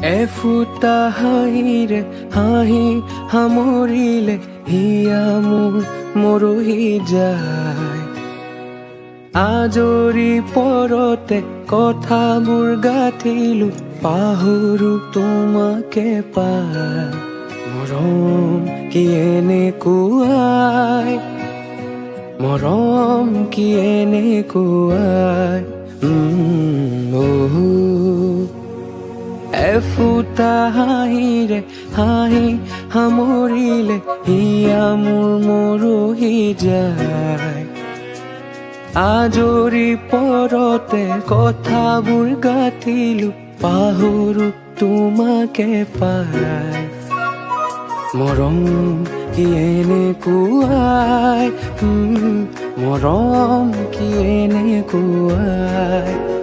এফুটা হাঁহিৰে হাঁহি সামৰিলে হিয়া মোৰ মৰহি যায়। আজৰি পৰতে কথাবোৰ গাঁঠিলো, পাহৰো তোমাকে পাই। মৰম কি এনেকুৱাই, মৰম কি এনেকুৱাই। এফুটা হাঁহিৰে হাঁহি সামৰিলে হিয়া মোৰ মৰহি যায়। আজৰি পৰতে কথাবোৰ গাঁঠিলো, পাহৰো তোমাকে পাই। মৰম কি এনেকুৱাই, মৰম কি এনেকুৱাই।